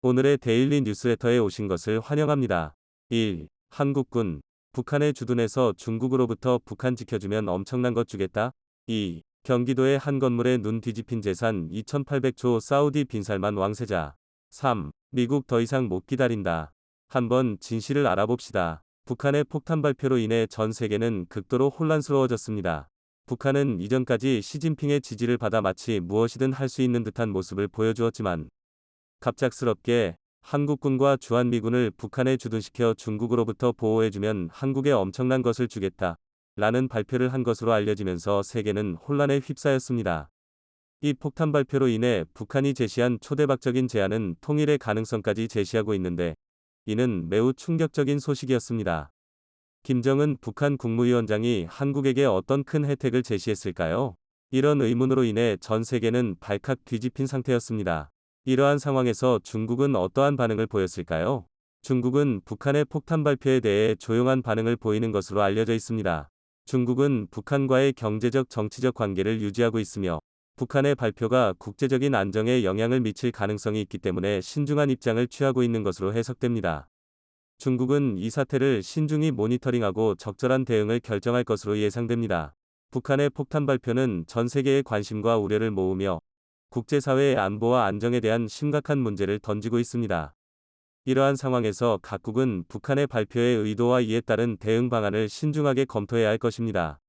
오늘의 데일리 뉴스레터에 오신 것을 환영합니다. 1. 한국군. 북한의 주둔에서 중국으로부터 북한 지켜주면 엄청난 것 주겠다. 2. 경기도의 한 건물에 눈 뒤집힌 재산 2800조 사우디 빈살만 왕세자. 3. 미국 더 이상 못 기다린다. 한번 진실을 알아봅시다. 북한의 폭탄 발표로 인해 전 세계는 극도로 혼란스러워졌습니다. 북한은 이전까지 시진핑의 지지를 받아 마치 무엇이든 할 수 있는 듯한 모습을 보여주었지만 갑작스럽게 한국군과 주한미군을 북한에 주둔시켜 중국으로부터 보호해주면 한국에 엄청난 것을 주겠다 라는 발표를 한 것으로 알려지면서 세계는 혼란에 휩싸였습니다. 이 폭탄 발표로 인해 북한이 제시한 초대박적인 제안은 통일의 가능성까지 제시하고 있는데 이는 매우 충격적인 소식이었습니다. 김정은 북한 국무위원장이 한국에게 어떤 큰 혜택을 제시했을까요? 이런 의문으로 인해 전 세계는 발칵 뒤집힌 상태였습니다. 이러한 상황에서 중국은 어떠한 반응을 보였을까요? 중국은 북한의 폭탄 발표에 대해 조용한 반응을 보이는 것으로 알려져 있습니다. 중국은 북한과의 경제적 정치적 관계를 유지하고 있으며 북한의 발표가 국제적인 안정에 영향을 미칠 가능성이 있기 때문에 신중한 입장을 취하고 있는 것으로 해석됩니다. 중국은 이 사태를 신중히 모니터링하고 적절한 대응을 결정할 것으로 예상됩니다. 북한의 폭탄 발표는 전 세계의 관심과 우려를 모으며 국제사회의 안보와 안정에 대한 심각한 문제를 던지고 있습니다. 이러한 상황에서 각국은 북한의 발표의 의도와 이에 따른 대응 방안을 신중하게 검토해야 할 것입니다.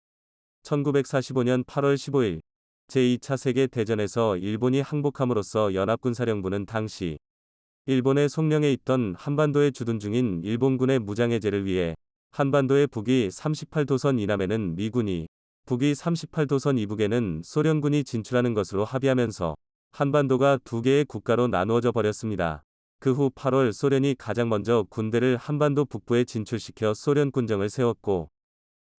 1945년 8월 15일 제2차 세계대전에서 일본이 항복함으로써 연합군사령부는 당시 일본의 속령에 있던 한반도에 주둔 중인 일본군의 무장해제를 위해 한반도의 북위 38도선 이남에는 미군이, 북위 38도선 이북에는 소련군이 진출하는 것으로 합의하면서 한반도가 두 개의 국가로 나누어져 버렸습니다. 그 후 8월 소련이 가장 먼저 군대를 한반도 북부에 진출시켜 소련 군정을 세웠고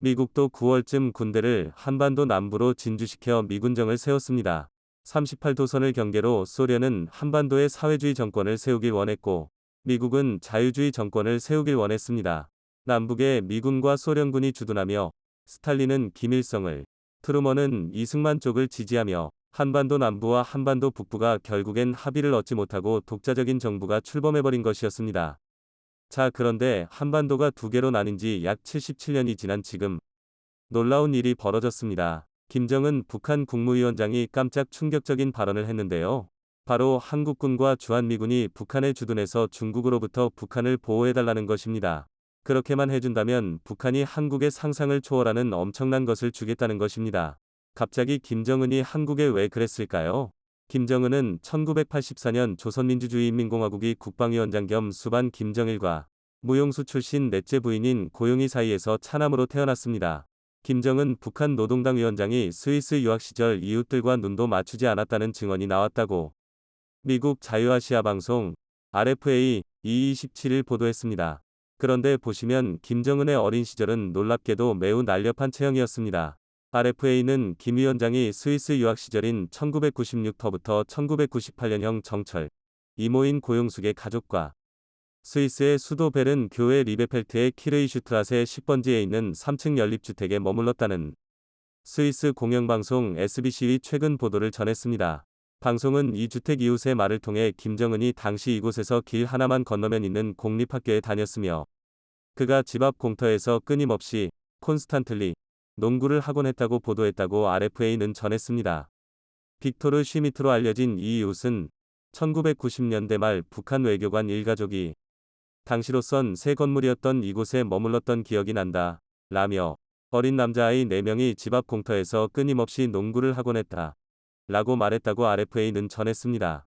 미국도 9월쯤 군대를 한반도 남부로 진주시켜 미군정을 세웠습니다. 38도선을 경계로 소련은 한반도에 사회주의 정권을 세우길 원했고 미국은 자유주의 정권을 세우길 원했습니다. 남북에 미군과 소련군이 주둔하며 스탈린은 김일성을, 트루먼은 이승만 쪽을 지지하며 한반도 남부와 한반도 북부가 결국엔 합의를 얻지 못하고 독자적인 정부가 출범해버린 것이었습니다. 자, 그런데 한반도가 두 개로 나뉜 지 약 77년이 지난 지금 놀라운 일이 벌어졌습니다. 김정은 북한 국무위원장이 깜짝 충격적인 발언을 했는데요. 바로 한국군과 주한미군이 북한에 주둔해서 중국으로부터 북한을 보호해달라는 것입니다. 그렇게만 해준다면 북한이 한국의 상상을 초월하는 엄청난 것을 주겠다는 것입니다. 갑자기 김정은이 한국에 왜 그랬을까요? 김정은은 1984년 조선민주주의인민공화국이 국방위원장 겸 수반 김정일과 무용수 출신 넷째 부인인 고용희 사이에서 차남으로 태어났습니다. 김정은 북한 노동당 위원장이 스위스 유학 시절 이웃들과 눈도 맞추지 않았다는 증언이 나왔다고 미국 자유아시아 방송 RFA 27일 보도했습니다. 그런데 보시면 김정은의 어린 시절은 놀랍게도 매우 날렵한 체형이었습니다. RFA는 김 위원장이 스위스 유학 시절인 1996터부터 1998년형 정철, 이모인 고용숙의 가족과 스위스의 수도 베른 교회 리베펠트의 키르이슈트라세 10번지에 있는 3층 연립주택에 머물렀다는 스위스 공영방송 SBC의 최근 보도를 전했습니다. 방송은 이 주택 이웃의 말을 통해 김정은이 당시 이곳에서 길 하나만 건너면 있는 공립학교에 다녔으며 그가 집 앞 공터에서 끊임없이 콘스탄틀리 농구를 하곤 했다고 보도했다고 RFA는 전했습니다. 빅토르 슈미트로 알려진 이 이웃은 1990년대 말 북한 외교관 일가족이 당시로선 새 건물이었던 이곳에 머물렀던 기억이 난다 라며 어린 남자아이 4명이 집 앞 공터에서 끊임없이 농구를 하곤 했다 라고 말했다고 RFA는 전했습니다.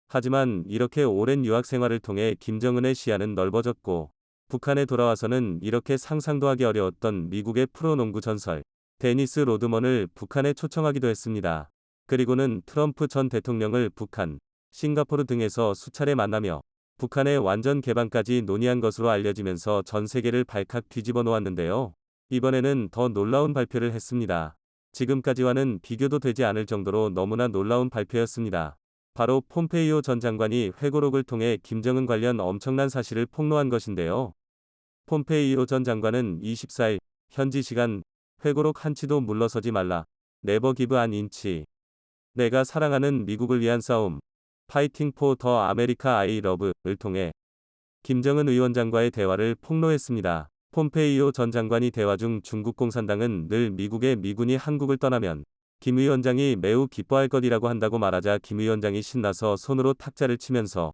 하지만 이렇게 오랜 유학 생활을 통해 김정은의 시야는 넓어졌고 북한에 돌아와서는 이렇게 상상도 하기 어려웠던 미국의 프로농구 전설 데니스 로드먼을 북한에 초청하기도 했습니다. 그리고는 트럼프 전 대통령을 북한, 싱가포르 등에서 수차례 만나며 북한의 완전 개방까지 논의한 것으로 알려지면서 전 세계를 발칵 뒤집어 놓았는데요. 이번에는 더 놀라운 발표를 했습니다. 지금까지와는 비교도 되지 않을 정도로 너무나 놀라운 발표였습니다. 바로 폼페이오 전 장관이 회고록을 통해 김정은 관련 엄청난 사실을 폭로한 것인데요. 폼페이오 전 장관은 24일 현지 시간 회고록 한치도 물러서지 말라. 네버 기브 안 인치. 내가 사랑하는 미국을 위한 싸움. 파이팅 포 더 아메리카 아이 러브를 통해 김정은 위원장과의 대화를 폭로했습니다. 폼페이오 전 장관이 대화 중 중국 공산당은 늘 미국의 미군이 한국을 떠나면 김 위원장이 매우 기뻐할 것이라고 한다고 말하자 김 위원장이 신나서 손으로 탁자를 치면서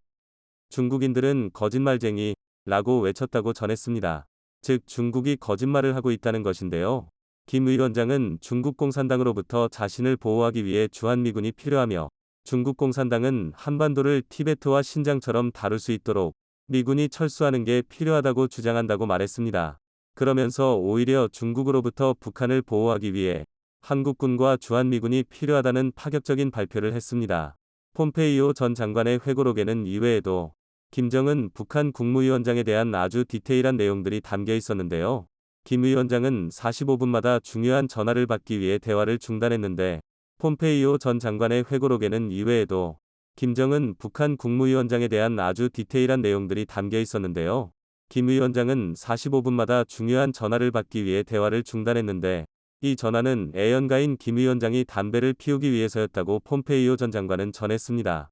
중국인들은 거짓말쟁이라고 외쳤다고 전했습니다. 즉 중국이 거짓말을 하고 있다는 것인데요. 김 위원장은 중국 공산당으로부터 자신을 보호하기 위해 주한미군이 필요하며 중국 공산당은 한반도를 티베트와 신장처럼 다룰 수 있도록 미군이 철수하는 게 필요하다고 주장한다고 말했습니다. 그러면서 오히려 중국으로부터 북한을 보호하기 위해 한국군과 주한미군이 필요하다는 파격적인 발표를 했습니다. 폼페이오 전 장관의 회고록에는 이외에도 김정은 북한 국무위원장에 대한 아주 디테일한 내용들이 담겨 있었는데요. 김 위원장은 45분마다 중요한 전화를 받기 위해 대화를 중단했는데 폼페이오 전 장관의 회고록에는 이외에도 김정은 북한 국무위원장에 대한 아주 디테일한 내용들이 담겨 있었는데요. 김 위원장은 45분마다 중요한 전화를 받기 위해 대화를 중단했는데 이 전화는 애연가인 김 위원장이 담배를 피우기 위해서였다고 폼페이오 전 장관은 전했습니다.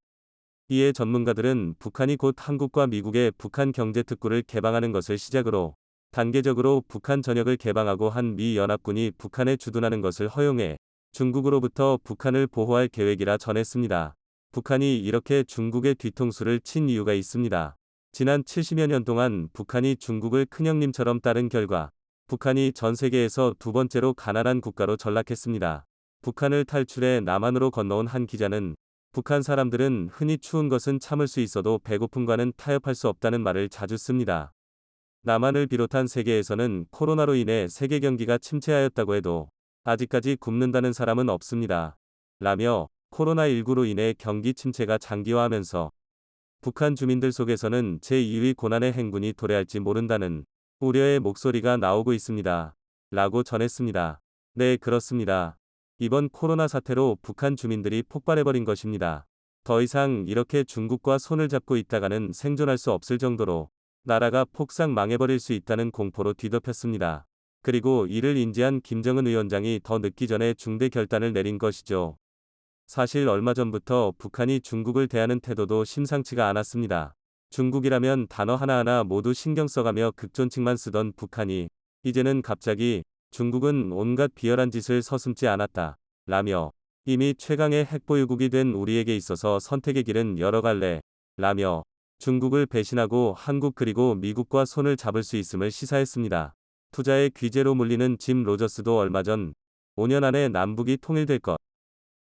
이에 전문가들은 북한이 곧 한국과 미국의 북한 경제특구를 개방하는 것을 시작으로 단계적으로 북한 전역을 개방하고 한 미 연합군이 북한에 주둔하는 것을 허용해 중국으로부터 북한을 보호할 계획이라 전했습니다. 북한이 이렇게 중국의 뒤통수를 친 이유가 있습니다. 지난 70여 년 동안 북한이 중국을 큰형님처럼 따른 결과 북한이 전 세계에서 두 번째로 가난한 국가로 전락했습니다. 북한을 탈출해 남한으로 건너온 한 기자는 북한 사람들은 흔히 추운 것은 참을 수 있어도 배고픔과는 타협할 수 없다는 말을 자주 씁니다. 남한을 비롯한 세계에서는 코로나로 인해 세계 경기가 침체하였다고 해도 아직까지 굶는다는 사람은 없습니다. 라며 코로나19로 인해 경기 침체가 장기화하면서 북한 주민들 속에서는 제2의 고난의 행군이 도래할지 모른다는 우려의 목소리가 나오고 있습니다. 라고 전했습니다. 네, 그렇습니다. 이번 코로나 사태로 북한 주민들이 폭발해버린 것입니다. 더 이상 이렇게 중국과 손을 잡고 있다가는 생존할 수 없을 정도로 나라가 폭삭 망해버릴 수 있다는 공포로 뒤덮였습니다. 그리고 이를 인지한 김정은 위원장이 더 늦기 전에 중대 결단을 내린 것이죠. 사실 얼마 전부터 북한이 중국을 대하는 태도도 심상치가 않았습니다. 중국이라면 단어 하나하나 모두 신경 써가며 극존칭만 쓰던 북한이 이제는 갑자기 중국은 온갖 비열한 짓을 서슴지 않았다. 라며 이미 최강의 핵보유국이 된 우리에게 있어서 선택의 길은 여러 갈래. 라며 중국을 배신하고 한국 그리고 미국과 손을 잡을 수 있음을 시사했습니다. 투자의 귀재로 물리는 짐 로저스도 얼마 전 5년 안에 남북이 통일될 것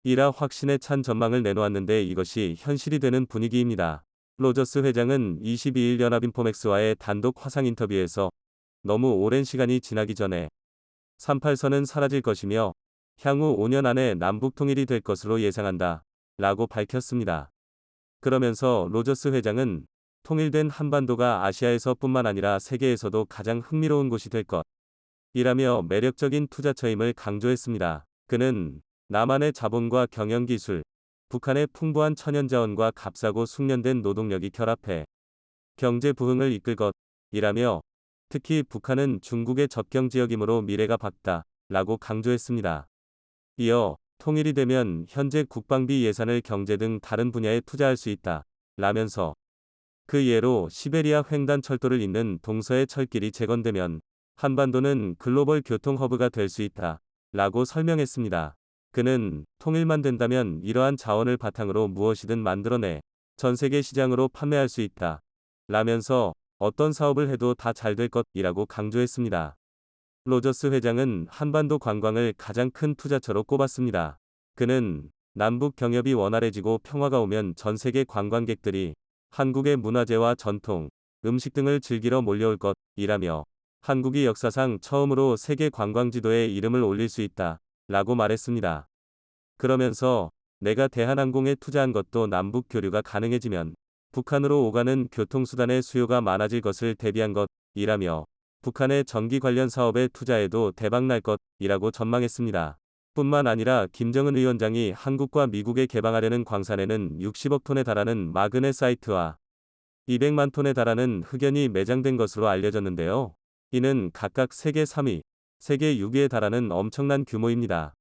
이라 확신에 찬 전망을 내놓았는데 이것이 현실이 되는 분위기입니다. 로저스 회장은 22일 연합인포맥스와의 단독 화상 인터뷰에서 너무 오랜 시간이 지나기 전에 38선은 사라질 것이며 향후 5년 안에 남북 통일이 될 것으로 예상한다. 라고 밝혔습니다. 그러면서 로저스 회장은 통일된 한반도가 아시아에서 뿐만 아니라 세계에서도 가장 흥미로운 곳이 될 것 이라며 매력적인 투자처임을 강조했습니다. 그는 남한의 자본과 경영기술, 북한의 풍부한 천연자원과 값싸고 숙련된 노동력이 결합해 경제 부흥을 이끌 것이라며 특히 북한은 중국의 접경지역이므로 미래가 밝다 라고 강조했습니다. 이어 통일이 되면 현재 국방비 예산을 경제 등 다른 분야에 투자할 수 있다 라면서 그 예로 시베리아 횡단 철도를 잇는 동서의 철길이 재건되면 한반도는 글로벌 교통 허브가 될 수 있다 라고 설명했습니다. 그는 통일만 된다면 이러한 자원을 바탕으로 무엇이든 만들어내 전 세계 시장으로 판매할 수 있다 라면서 어떤 사업을 해도 다 잘 될 것이라고 강조했습니다. 로저스 회장은 한반도 관광을 가장 큰 투자처로 꼽았습니다. 그는 남북 경협이 원활해지고 평화가 오면 전 세계 관광객들이 한국의 문화재와 전통, 음식 등을 즐기러 몰려올 것이라며 한국이 역사상 처음으로 세계 관광지도에 이름을 올릴 수 있다 라고 말했습니다. 그러면서 내가 대한항공에 투자한 것도 남북 교류가 가능해지면 북한으로 오가는 교통수단의 수요가 많아질 것을 대비한 것이라며 북한의 전기 관련 사업에 투자해도 대박날 것이라고 전망했습니다. 뿐만 아니라 김정은 위원장이 한국과 미국에 개방하려는 광산에는 60억 톤에 달하는 마그네사이트와 200만 톤에 달하는 흑연이 매장된 것으로 알려졌는데요. 이는 각각 세계 3위, 세계 6위에 달하는 엄청난 규모입니다.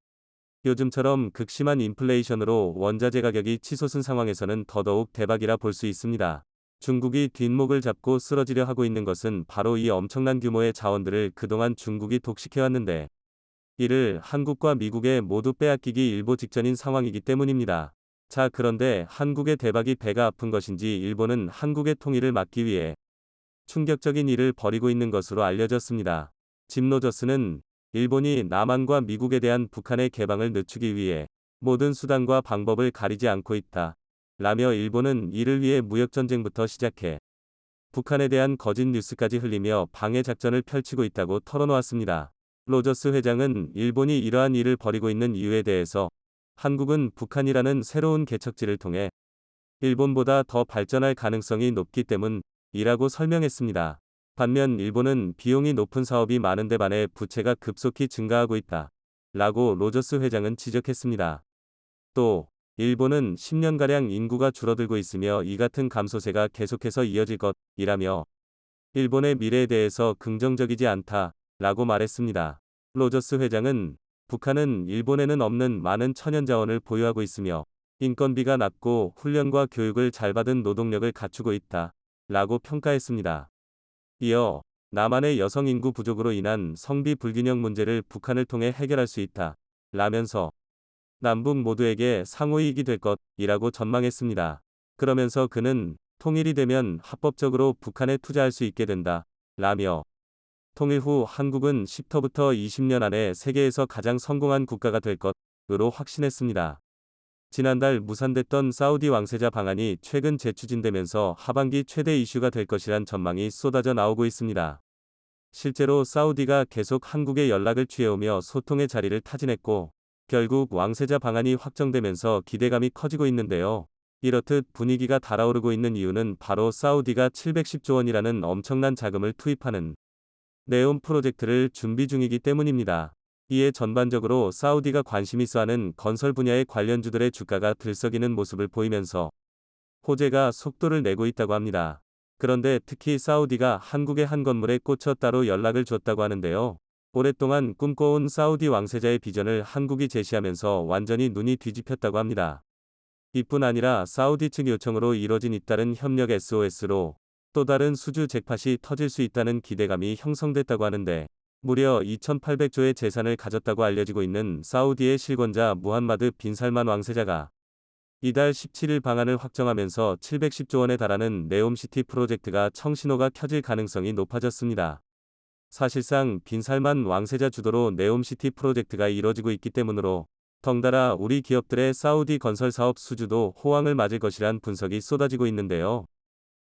요즘처럼 극심한 인플레이션으로 원자재 가격이 치솟은 상황에서는 더더욱 대박이라 볼 수 있습니다. 중국이 뒷목을 잡고 쓰러지려 하고 있는 것은 바로 이 엄청난 규모의 자원들을 그동안 중국이 독식해왔는데 이를 한국과 미국에 모두 빼앗기기 일보 직전인 상황이기 때문입니다. 자, 그런데 한국의 대박이 배가 아픈 것인지 일본은 한국의 통일을 막기 위해 충격적인 일을 벌이고 있는 것으로 알려졌습니다. 짐 로저스는 일본이 남한과 미국에 대한 북한의 개방을 늦추기 위해 모든 수단과 방법을 가리지 않고 있다. 라며 일본은 이를 위해 무역전쟁부터 시작해 북한에 대한 거짓 뉴스까지 흘리며 방해 작전을 펼치고 있다고 털어놓았습니다. 로저스 회장은 일본이 이러한 일을 벌이고 있는 이유에 대해서 한국은 북한이라는 새로운 개척지를 통해 일본보다 더 발전할 가능성이 높기 때문이라고 설명했습니다. 반면 일본은 비용이 높은 사업이 많은데 반해 부채가 급속히 증가하고 있다. 라고 로저스 회장은 지적했습니다. 또 일본은 10년가량 인구가 줄어들고 있으며 이 같은 감소세가 계속해서 이어질 것이라며 일본의 미래에 대해서 긍정적이지 않다. 라고 말했습니다. 로저스 회장은 북한은 일본에는 없는 많은 천연자원을 보유하고 있으며 인건비가 낮고 훈련과 교육을 잘 받은 노동력을 갖추고 있다. 라고 평가했습니다. 이어 남한의 여성 인구 부족으로 인한 성비 불균형 문제를 북한을 통해 해결할 수 있다. 라면서 남북 모두에게 상호이익이 될 것이라고 전망했습니다. 그러면서 그는 통일이 되면 합법적으로 북한에 투자할 수 있게 된다. 라며 통일 후 한국은 10터부터 20년 안에 세계에서 가장 성공한 국가가 될 것으로 확신했습니다. 지난달 무산됐던 사우디 왕세자 방안이 최근 재추진되면서 하반기 최대 이슈가 될 것이란 전망이 쏟아져 나오고 있습니다. 실제로 사우디가 계속 한국에 연락을 취해오며 소통의 자리를 타진했고 결국 왕세자 방안이 확정되면서 기대감이 커지고 있는데요. 이렇듯 분위기가 달아오르고 있는 이유는 바로 사우디가 710조 원이라는 엄청난 자금을 투입하는 네옴 프로젝트를 준비 중이기 때문입니다. 이에 전반적으로 사우디가 관심 있어 하는 건설 분야의 관련주들의 주가가 들썩이는 모습을 보이면서 호재가 속도를 내고 있다고 합니다. 그런데 특히 사우디가 한국의 한 건물에 꽂혀 따로 연락을 줬다고 하는데요. 오랫동안 꿈꿔온 사우디 왕세자의 비전을 한국이 제시하면서 완전히 눈이 뒤집혔다고 합니다. 이뿐 아니라 사우디 측 요청으로 이뤄진 잇따른 협력 SOS로 또 다른 수주 잭팟이 터질 수 있다는 기대감이 형성됐다고 하는데 무려 2,800조의 재산을 가졌다고 알려지고 있는 사우디의 실권자 무함마드 빈 살만 왕세자가 이달 17일 방안을 확정하면서 710조 원에 달하는 네옴시티 프로젝트가 청신호가 켜질 가능성이 높아졌습니다. 사실상 빈 살만 왕세자 주도로 네옴시티 프로젝트가 이뤄지고 있기 때문으로 덩달아 우리 기업들의 사우디 건설 사업 수주도 호황을 맞을 것이란 분석이 쏟아지고 있는데요.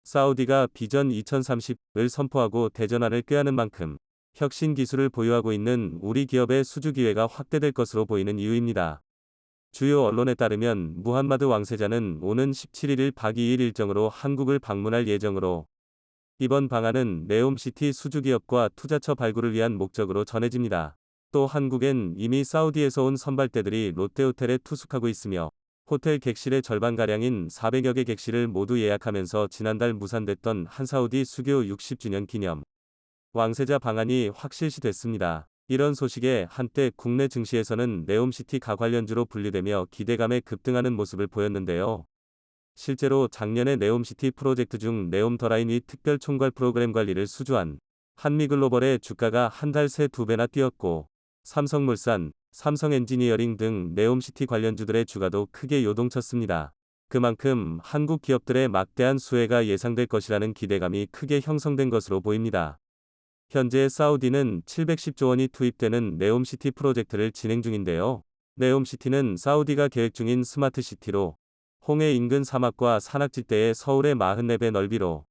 사우디가 비전 2030을 선포하고 대전환을 꾀하는 만큼 혁신 기술을 보유하고 있는 우리 기업의 수주 기회가 확대될 것으로 보이는 이유입니다. 주요 언론에 따르면 무함마드 왕세자는 오는 17일 박 2일 일정으로 한국을 방문할 예정으로 이번 방안은 네옴시티 수주 기업과 투자처 발굴을 위한 목적으로 전해집니다. 또 한국엔 이미 사우디에서 온 선발대들이 롯데호텔에 투숙하고 있으며 호텔 객실의 절반가량인 400여 개 객실을 모두 예약하면서 지난달 무산됐던 한사우디 수교 60주년 기념 왕세자 방안이 확실시됐습니다. 이런 소식에 한때 국내 증시에서는 네옴시티가 관련주로 분류되며 기대감에 급등하는 모습을 보였는데요. 실제로 작년에 네옴시티 프로젝트 중 네옴 더라인 위 특별 총괄 프로그램 관리를 수주한 한미글로벌의 주가가 한 달 새 2배나 뛰었고 삼성물산, 삼성엔지니어링 등 네옴시티 관련주들의 주가도 크게 요동쳤습니다. 그만큼 한국 기업들의 막대한 수혜가 예상될 것이라는 기대감이 크게 형성된 것으로 보입니다. 현재 사우디는 710조 원이 투입되는 네옴시티 프로젝트를 진행 중인데요. 네옴시티는 사우디가 계획 중인 스마트시티로 홍해 인근 사막과 산악지대의 서울의 44배 넓이로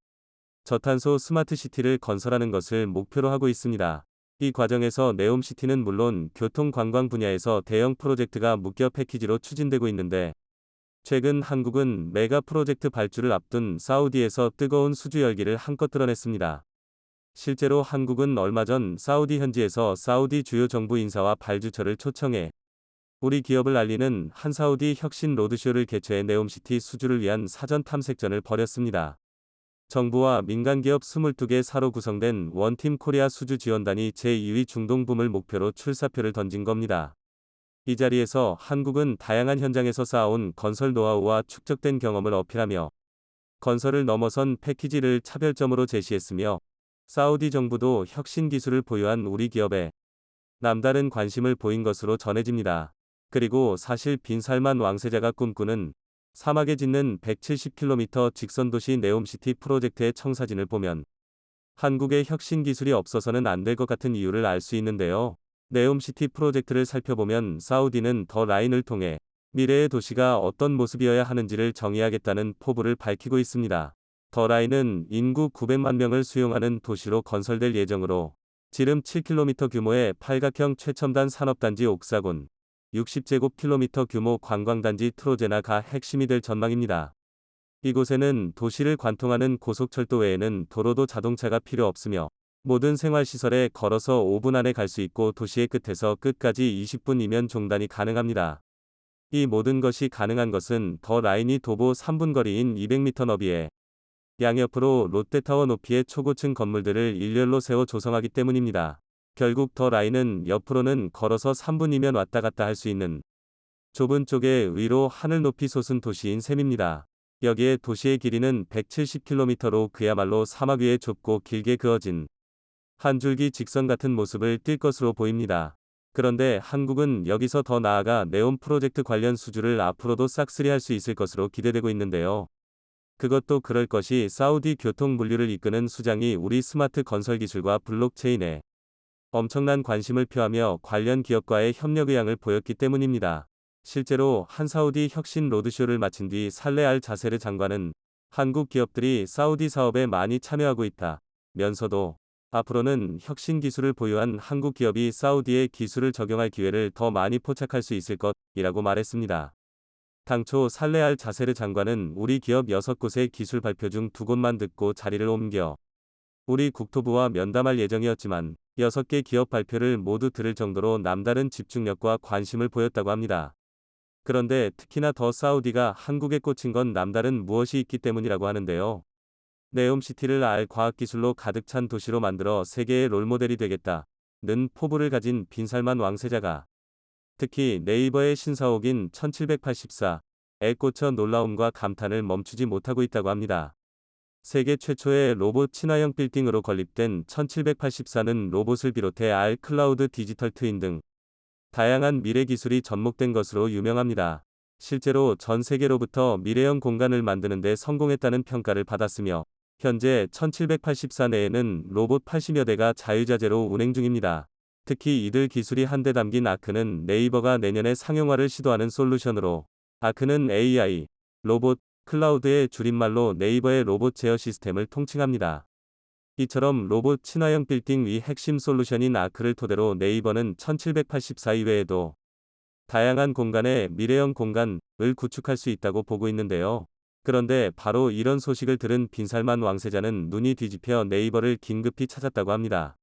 저탄소 스마트시티를 건설하는 것을 목표로 하고 있습니다. 이 과정에서 네옴시티는 물론 교통 관광 분야에서 대형 프로젝트가 무겨 패키지로 추진되고 있는데 최근 한국은 메가 프로젝트 발주를 앞둔 사우디에서 뜨거운 수주 열기를 한껏 드러냈습니다. 실제로 한국은 얼마 전 사우디 현지에서 사우디 주요 정부 인사와 발주처를 초청해 우리 기업을 알리는 한사우디 혁신 로드쇼를 개최해 네옴시티 수주를 위한 사전 탐색전을 벌였습니다. 정부와 민간기업 22개 사로 구성된 원팀 코리아 수주 지원단이 제2위 중동붐을 목표로 출사표를 던진 겁니다. 이 자리에서 한국은 다양한 현장에서 쌓아온 건설 노하우와 축적된 경험을 어필하며 건설을 넘어선 패키지를 차별점으로 제시했으며 사우디 정부도 혁신 기술을 보유한 우리 기업에 남다른 관심을 보인 것으로 전해집니다. 그리고 사실 빈 살만 왕세자가 꿈꾸는 사막에 짓는 170km 직선도시 네옴시티 프로젝트의 청사진을 보면 한국의 혁신 기술이 없어서는 안 될 것 같은 이유를 알 수 있는데요. 네옴시티 프로젝트를 살펴보면 사우디는 더 라인을 통해 미래의 도시가 어떤 모습이어야 하는지를 정의하겠다는 포부를 밝히고 있습니다. 더 라인은 인구 900만 명을 수용하는 도시로 건설될 예정으로 지름 7km 규모의 팔각형 최첨단 산업단지 옥사군, 60제곱킬로미터 규모 관광단지 트로제나가 핵심이 될 전망입니다. 이곳에는 도시를 관통하는 고속철도 외에는 도로도 자동차가 필요 없으며 모든 생활시설에 걸어서 5분 안에 갈 수 있고 도시의 끝에서 끝까지 20분이면 종단이 가능합니다. 이 모든 것이 가능한 것은 더 라인이 도보 3분 거리인 200m 너비에 양옆으로 롯데타워 높이의 초고층 건물들을 일렬로 세워 조성하기 때문입니다. 결국 더 라인은 옆으로는 걸어서 3분이면 왔다 갔다 할 수 있는 좁은 쪽에 위로 하늘 높이 솟은 도시인 셈입니다. 여기에 도시의 길이는 170km로 그야말로 사막 위에 좁고 길게 그어진 한 줄기 직선 같은 모습을 띌 것으로 보입니다. 그런데 한국은 여기서 더 나아가 네옴 프로젝트 관련 수주를 앞으로도 싹쓸이할 수 있을 것으로 기대되고 있는데요. 그것도 그럴 것이 사우디 교통 물류를 이끄는 수장이 우리 스마트 건설 기술과 블록체인에 엄청난 관심을 표하며 관련 기업과의 협력 의향을 보였기 때문입니다. 실제로 한 사우디 혁신 로드쇼를 마친 뒤 살레 알 자세르 장관은 한국 기업들이 사우디 사업에 많이 참여하고 있다면서도 앞으로는 혁신 기술을 보유한 한국 기업이 사우디의 기술을 적용할 기회를 더 많이 포착할 수 있을 것이라고 말했습니다. 당초 살레 알 자세르 장관은 우리 기업 6곳의 기술 발표 중 2곳만 듣고 자리를 옮겨 우리 국토부와 면담할 예정이었지만 6개 기업 발표를 모두 들을 정도로 남다른 집중력과 관심을 보였다고 합니다. 그런데 특히나 더 사우디가 한국에 꽂힌 건 남다른 무엇이 있기 때문이라고 하는데요. 네옴시티를 알 과학기술로 가득 찬 도시로 만들어 세계의 롤모델이 되겠다는 포부를 가진 빈살만 왕세자가 특히 네이버의 신사옥인 1784에 꽂혀 놀라움과 감탄을 멈추지 못하고 있다고 합니다. 세계 최초의 로봇 친화형 빌딩으로 건립된 1784는 로봇을 비롯해 알 클라우드 디지털 트윈 등 다양한 미래 기술이 접목된 것으로 유명합니다. 실제로 전 세계로부터 미래형 공간을 만드는 데 성공했다는 평가를 받았으며 현재 1784 내에는 로봇 80여 대가 자유자재로 운행 중입니다. 특히 이들 기술이 한데 담긴 아크는 네이버가 내년에 상용화를 시도하는 솔루션으로 아크는 AI, 로봇, 클라우드의 줄임말로 네이버의 로봇 제어 시스템을 통칭합니다. 이처럼 로봇 친화형 빌딩 위 핵심 솔루션인 아크를 토대로 네이버는 1784 이외에도 다양한 공간의 미래형 공간을 구축할 수 있다고 보고 있는데요. 그런데 바로 이런 소식을 들은 빈살만 왕세자는 눈이 뒤집혀 네이버를 긴급히 찾았다고 합니다.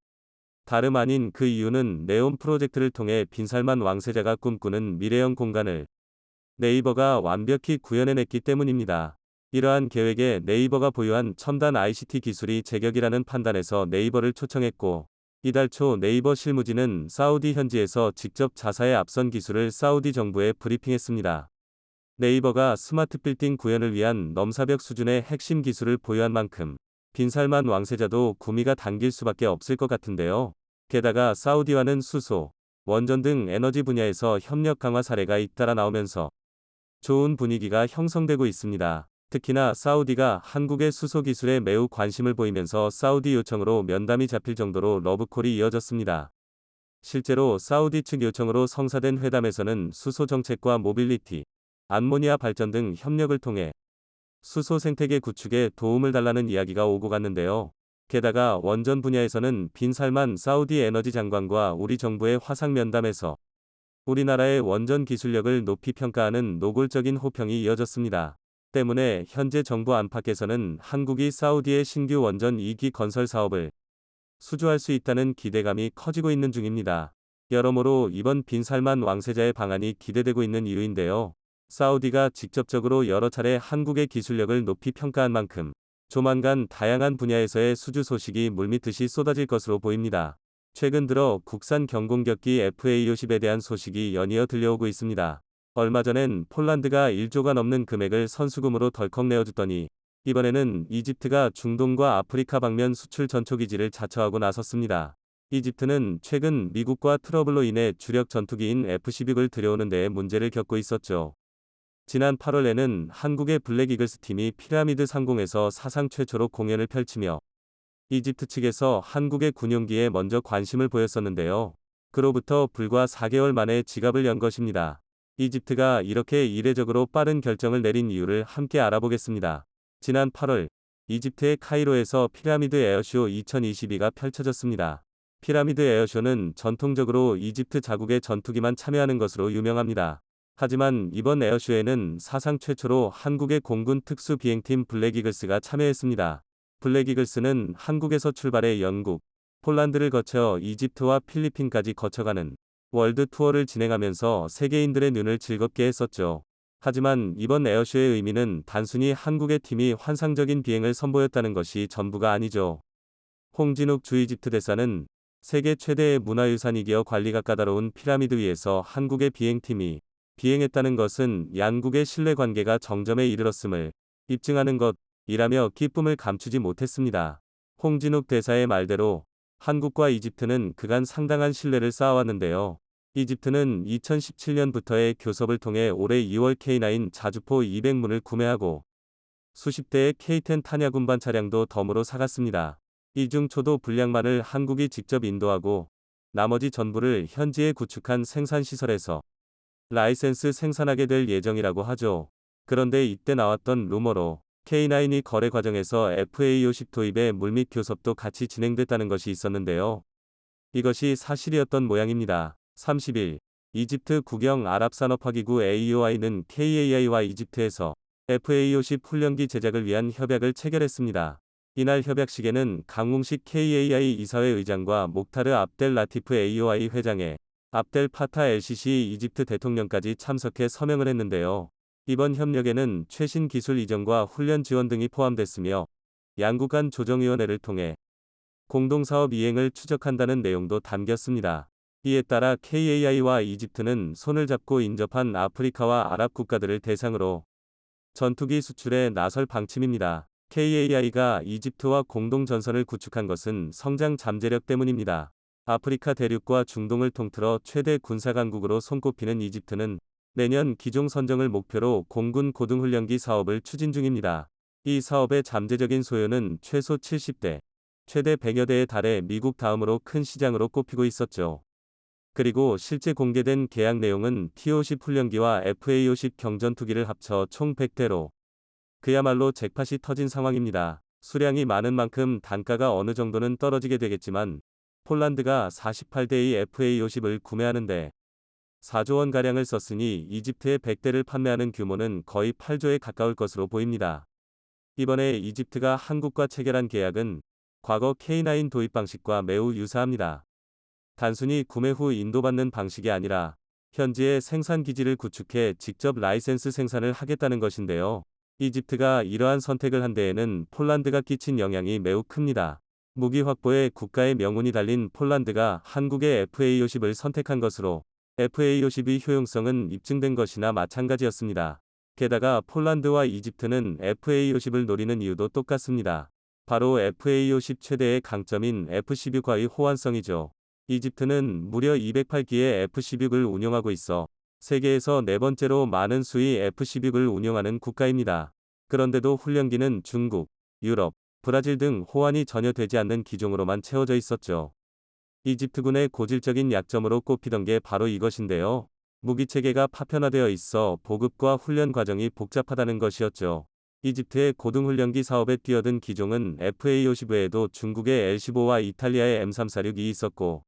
다름 아닌 그 이유는 네옴 프로젝트를 통해 빈살만 왕세자가 꿈꾸는 미래형 공간을 네이버가 완벽히 구현해냈기 때문입니다. 이러한 계획에 네이버가 보유한 첨단 ICT 기술이 제격이라는 판단에서 네이버를 초청했고 이달 초 네이버 실무진은 사우디 현지에서 직접 자사의 앞선 기술을 사우디 정부에 브리핑했습니다. 네이버가 스마트 빌딩 구현을 위한 넘사벽 수준의 핵심 기술을 보유한 만큼 빈살만 왕세자도 구미가 당길 수밖에 없을 것 같은데요. 게다가 사우디와는 수소, 원전 등 에너지 분야에서 협력 강화 사례가 잇따라 나오면서 좋은 분위기가 형성되고 있습니다. 특히나 사우디가 한국의 수소 기술에 매우 관심을 보이면서 사우디 요청으로 면담이 잡힐 정도로 러브콜이 이어졌습니다. 실제로 사우디 측 요청으로 성사된 회담에서는 수소 정책과 모빌리티, 암모니아 발전 등 협력을 통해 수소 생태계 구축에 도움을 달라는 이야기가 오고 갔는데요. 게다가 원전 분야에서는 빈살만 사우디 에너지 장관과 우리 정부의 화상 면담에서 우리나라의 원전 기술력을 높이 평가하는 노골적인 호평이 이어졌습니다. 때문에 현재 정부 안팎에서는 한국이 사우디의 신규 원전 2기 건설 사업을 수주할 수 있다는 기대감이 커지고 있는 중입니다. 여러모로 이번 빈살만 왕세자의 방안이 기대되고 있는 이유인데요. 사우디가 직접적으로 여러 차례 한국의 기술력을 높이 평가한 만큼 조만간 다양한 분야에서의 수주 소식이 물밀듯이 쏟아질 것으로 보입니다. 최근 들어 국산 경공격기 FA50에 대한 소식이 연이어 들려오고 있습니다. 얼마 전엔 폴란드가 1조가 넘는 금액을 선수금으로 덜컥 내어줬더니 이번에는 이집트가 중동과 아프리카 방면 수출 전초기지를 자처하고 나섰습니다. 이집트는 최근 미국과 트러블로 인해 주력 전투기인 F-16을 들여오는 데에 문제를 겪고 있었죠. 지난 8월에는 한국의 블랙이글스 팀이 피라미드 상공에서 사상 최초로 공연을 펼치며 이집트 측에서 한국의 군용기에 먼저 관심을 보였었는데요. 그로부터 불과 4개월 만에 지갑을 연 것입니다. 이집트가 이렇게 이례적으로 빠른 결정을 내린 이유를 함께 알아보겠습니다. 지난 8월, 이집트의 카이로에서 피라미드 에어쇼 2022가 펼쳐졌습니다. 피라미드 에어쇼는 전통적으로 이집트 자국의 전투기만 참여하는 것으로 유명합니다. 하지만 이번 에어쇼에는 사상 최초로 한국의 공군 특수비행팀 블랙이글스가 참여했습니다. 블랙이글스는 한국에서 출발해 영국, 폴란드를 거쳐 이집트와 필리핀까지 거쳐가는 월드 투어를 진행하면서 세계인들의 눈을 즐겁게 했었죠. 하지만 이번 에어쇼의 의미는 단순히 한국의 팀이 환상적인 비행을 선보였다는 것이 전부가 아니죠. 홍진욱 주 이집트 대사는 세계 최대의 문화유산이기어 관리가 까다로운 피라미드 위에서 한국의 비행팀이 비행했다는 것은 양국의 신뢰관계가 정점에 이르렀음을 입증하는 것이라며 기쁨을 감추지 못했습니다. 홍진욱 대사의 말대로 한국과 이집트는 그간 상당한 신뢰를 쌓아왔는데요. 이집트는 2017년부터의 교섭을 통해 올해 2월 K9 자주포 200문을 구매하고 수십 대의 K10 탄약 운반 차량도 덤으로 사갔습니다. 이 중 초도 분량만을 한국이 직접 인도하고 나머지 전부를 현지에 구축한 생산시설에서 라이센스 생산하게 될 예정이라고 하죠. 그런데 이때 나왔던 루머로 K9이 거래 과정에서 FA50 도입의 물밑 교섭도 같이 진행됐다는 것이 있었는데요. 이것이 사실이었던 모양입니다. 30일, 이집트 국영 아랍산업화기구 AEOI는 KAI와 이집트에서 FA50 훈련기 제작을 위한 협약을 체결했습니다. 이날 협약식에는 강웅식 KAI 이사회 의장과 목타르 압델 라티프 AEOI 회장에 압델 파타 LCC 이집트 대통령까지 참석해 서명을 했는데요. 이번 협력에는 최신 기술 이전과 훈련 지원 등이 포함됐으며 양국 간 조정위원회를 통해 공동사업 이행을 추적한다는 내용도 담겼습니다. 이에 따라 KAI와 이집트는 손을 잡고 인접한 아프리카와 아랍 국가들을 대상으로 전투기 수출에 나설 방침입니다. KAI가 이집트와 공동 전선을 구축한 것은 성장 잠재력 때문입니다. 아프리카 대륙과 중동을 통틀어 최대 군사강국으로 손꼽히는 이집트는 내년 기종 선정을 목표로 공군 고등훈련기 사업을 추진 중입니다. 이 사업의 잠재적인 소요는 최소 70대, 최대 100여 대에 달해 미국 다음으로 큰 시장으로 꼽히고 있었죠. 그리고 실제 공개된 계약 내용은 T-50 훈련기와 FA-50 경전투기를 합쳐 총 100대로 그야말로 잭팟이 터진 상황입니다. 수량이 많은 만큼 단가가 어느 정도는 떨어지게 되겠지만 폴란드가 48대의 FA-50을 구매하는데 4조 원가량을 썼으니 이집트에 100대를 판매하는 규모는 거의 8조에 가까울 것으로 보입니다. 이번에 이집트가 한국과 체결한 계약은 과거 K9 도입 방식과 매우 유사합니다. 단순히 구매 후 인도받는 방식이 아니라 현지에 생산기지를 구축해 직접 라이센스 생산을 하겠다는 것인데요. 이집트가 이러한 선택을 한 데에는 폴란드가 끼친 영향이 매우 큽니다. 무기 확보에 국가의 명운이 달린 폴란드가 한국의 FA-50을 선택한 것으로 FA-50의 효용성은 입증된 것이나 마찬가지였습니다. 게다가 폴란드와 이집트는 FA-50을 노리는 이유도 똑같습니다. 바로 FA-50 최대의 강점인 F-16과의 호환성이죠. 이집트는 무려 208기의 F-16을 운용하고 있어 세계에서 네 번째로 많은 수의 F-16을 운용하는 국가입니다. 그런데도 훈련기는 중국, 유럽, 브라질 등 호환이 전혀 되지 않는 기종으로만 채워져 있었죠. 이집트군의 고질적인 약점으로 꼽히던 게 바로 이것인데요. 무기체계가 파편화되어 있어 보급과 훈련 과정이 복잡하다는 것이었죠. 이집트의 고등훈련기 사업에 뛰어든 기종은 FA-50 외에도 중국의 L-15와 이탈리아의 M346이 있었고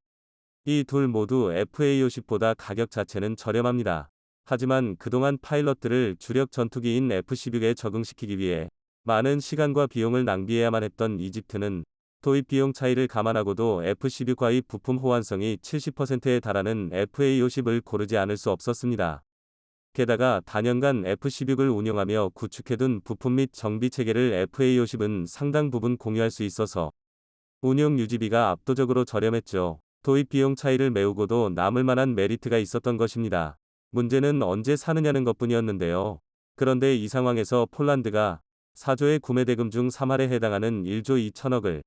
이 둘 모두 FA-50보다 가격 자체는 저렴합니다. 하지만 그동안 파일럿들을 주력 전투기인 F-16에 적응시키기 위해 많은 시간과 비용을 낭비해야만 했던 이집트는 도입 비용 차이를 감안하고도 F-16과의 부품 호환성이 70%에 달하는 FA-50을 고르지 않을 수 없었습니다. 게다가 단연간 F-16을 운용하며 구축해둔 부품 및 정비 체계를 FA-50은 상당 부분 공유할 수 있어서 운용 유지비가 압도적으로 저렴했죠. 도입 비용 차이를 메우고도 남을 만한 메리트가 있었던 것입니다. 문제는 언제 사느냐는 것뿐이었는데요. 그런데 이 상황에서 폴란드가 4조의 구매 대금 중 3할에 해당하는 1조 2천억을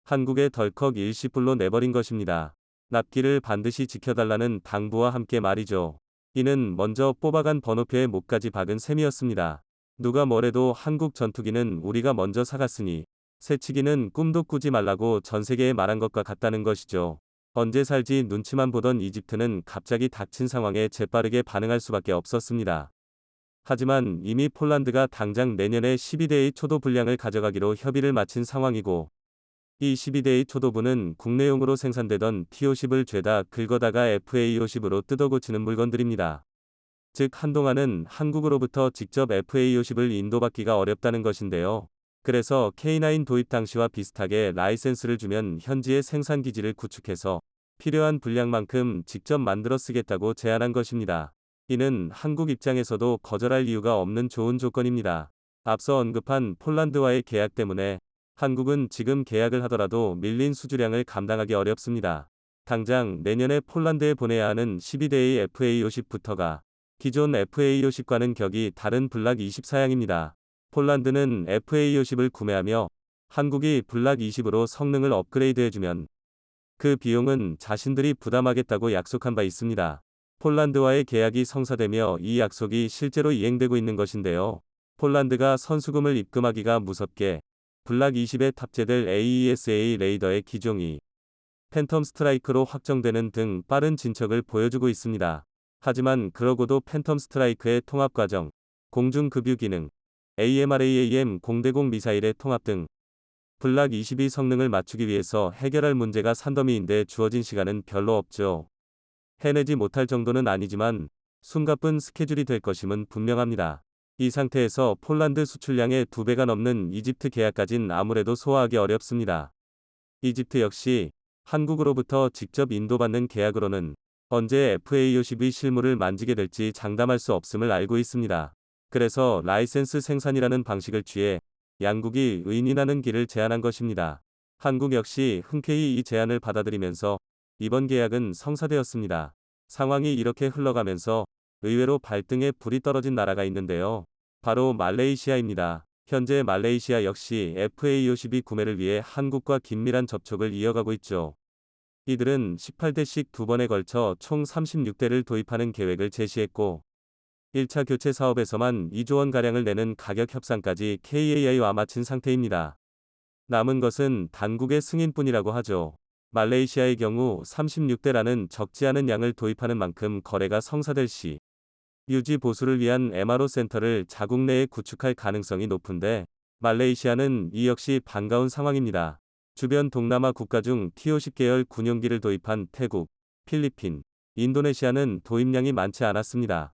한국에 덜컥 일시불로 내버린 것입니다. 납기를 반드시 지켜달라는 당부와 함께 말이죠. 이는 먼저 뽑아간 번호표에 목까지 박은 셈이었습니다. 누가 뭐래도 한국 전투기는 우리가 먼저 사갔으니 새치기는 꿈도 꾸지 말라고 전 세계에 말한 것과 같다는 것이죠. 언제 살지 눈치만 보던 이집트는 갑자기 닥친 상황에 재빠르게 반응할 수밖에 없었습니다. 하지만 이미 폴란드가 당장 내년에 12대의 초도 분량을 가져가기로 협의를 마친 상황이고, 이 12대의 초도부는 국내용으로 생산되던 T-50을 죄다 긁어다가 FA-50으로 뜯어고치는 물건들입니다. 즉 한동안은 한국으로부터 직접 FA-50을 인도받기가 어렵다는 것인데요. 그래서 K9 도입 당시와 비슷하게 라이센스를 주면 현지의 생산기지를 구축해서 필요한 분량만큼 직접 만들어 쓰겠다고 제안한 것입니다. 이는 한국 입장에서도 거절할 이유가 없는 좋은 조건입니다. 앞서 언급한 폴란드와의 계약 때문에 한국은 지금 계약을 하더라도 밀린 수주량을 감당하기 어렵습니다. 당장 내년에 폴란드에 보내야 하는 12대의 FA-50부터가 기존 FA-50과는 격이 다른 블락 24양입니다. 폴란드는 FA-50을 구매하며 한국이 블락 20으로 성능을 업그레이드해주면 그 비용은 자신들이 부담하겠다고 약속한 바 있습니다. 폴란드와의 계약이 성사되며 이 약속이 실제로 이행되고 있는 것인데요. 폴란드가 선수금을 입금하기가 무섭게 블락 20에 탑재될 AESA 레이더의 기종이 팬텀 스트라이크로 확정되는 등 빠른 진척을 보여주고 있습니다. 하지만 그러고도 팬텀 스트라이크의 통합 과정, 공중급유 기능, AMRAAM 공대공 미사일의 통합 등 블락 22 성능을 맞추기 위해서 해결할 문제가 산더미인데 주어진 시간은 별로 없죠. 해내지 못할 정도는 아니지만 숨가쁜 스케줄이 될 것임은 분명합니다. 이 상태에서 폴란드 수출량의 2배가 넘는 이집트 계약까진 아무래도 소화하기 어렵습니다. 이집트 역시 한국으로부터 직접 인도받는 계약으로는 언제 FA-50의 실물을 만지게 될지 장담할 수 없음을 알고 있습니다. 그래서 라이센스 생산이라는 방식을 취해 양국이 의인하는 길을 제안한 것입니다. 한국 역시 흔쾌히 이 제안을 받아들이면서 이번 계약은 성사되었습니다. 상황이 이렇게 흘러가면서 의외로 발등에 불이 떨어진 나라가 있는데요. 바로 말레이시아입니다. 현재 말레이시아 역시 FA-52 구매를 위해 한국과 긴밀한 접촉을 이어가고 있죠. 이들은 18대씩 2번에 걸쳐 총 36대를 도입하는 계획을 제시했고 1차 교체 사업에서만 2조 원가량을 내는 가격 협상까지 KAI와 마친 상태입니다. 남은 것은 단국의 승인뿐이라고 하죠. 말레이시아의 경우 36대라는 적지 않은 양을 도입하는 만큼 거래가 성사될 시 유지 보수를 위한 MRO 센터를 자국 내에 구축할 가능성이 높은데 말레이시아는 이 역시 반가운 상황입니다. 주변 동남아 국가 중 T-50 계열 군용기를 도입한 태국, 필리핀, 인도네시아는 도입량이 많지 않았습니다.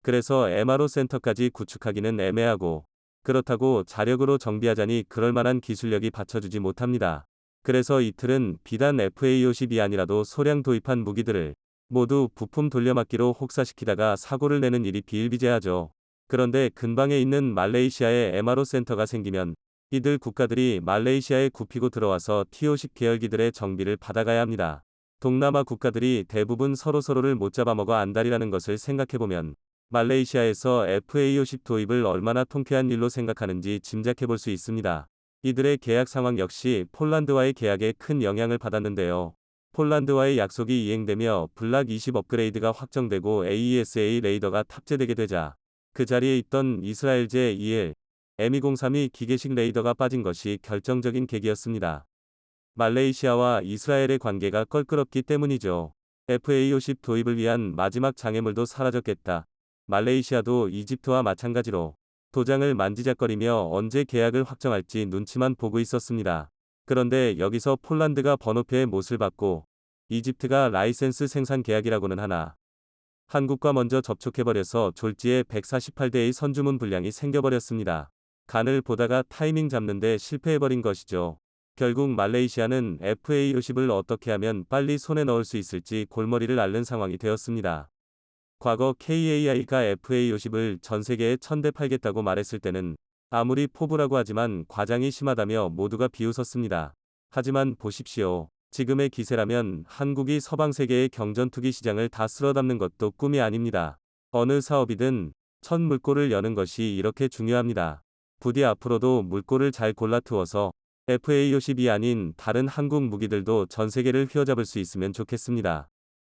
그래서 MRO 센터까지 구축하기는 애매하고 그렇다고 자력으로 정비하자니 그럴 만한 기술력이 받쳐주지 못합니다. 그래서 이틀은 비단 FA-50이 아니라도 소량 도입한 무기들을 모두 부품 돌려막기로 혹사시키다가 사고를 내는 일이 비일비재하죠. 그런데 근방에 있는 말레이시아에 MRO 센터가 생기면 이들 국가들이 말레이시아에 굽히고 들어와서 T-50 계열기들의 정비를 받아가야 합니다. 동남아 국가들이 대부분 서로서로를 못 잡아먹어 안달이라는 것을 생각해보면 말레이시아에서 FA-50 도입을 얼마나 통쾌한 일로 생각하는지 짐작해볼 수 있습니다. 이들의 계약 상황 역시 폴란드와의 계약에 큰 영향을 받았는데요. 폴란드와의 약속이 이행되며 블락 20 업그레이드가 확정되고 AESA 레이더가 탑재되게 되자 그 자리에 있던 이스라엘 제2엘 M203이 기계식 레이더가 빠진 것이 결정적인 계기였습니다. 말레이시아와 이스라엘의 관계가 껄끄럽기 때문이죠. FA-50 도입을 위한 마지막 장애물도 사라졌겠다. 말레이시아도 이집트와 마찬가지로 도장을 만지작거리며 언제 계약을 확정할지 눈치만 보고 있었습니다. 그런데 여기서 폴란드가 번호표에 못을 받고 이집트가 라이센스 생산 계약이라고는 하나 한국과 먼저 접촉해버려서 졸지에 148대의 선주문 분량이 생겨버렸습니다. 간을 보다가 타이밍 잡는데 실패해버린 것이죠. 결국 말레이시아는 FA-50을 어떻게 하면 빨리 손에 넣을 수 있을지 골머리를 앓는 상황이 되었습니다. 과거 KAI가 FA-50을 전 세계에 1000대 팔겠다고 말했을 때는 아무리 포부라고 하지만 과장이 심하다며 모두가 비웃었습니다. 하지만 보십시오. 지금의 기세라면 한국이 서방 세계의 경전 투기 시장을 다 쓸어담는 것도 꿈이 아닙니다. 어느 사업이든 첫 물꼬를 여는 것이 이렇게 중요합니다. 부디 앞으로도 물꼬를 잘 골라 투어서 FA50이 아닌 다른 한국 무기들도 전 세계를 휘어잡을 수 있으면 좋겠습니다.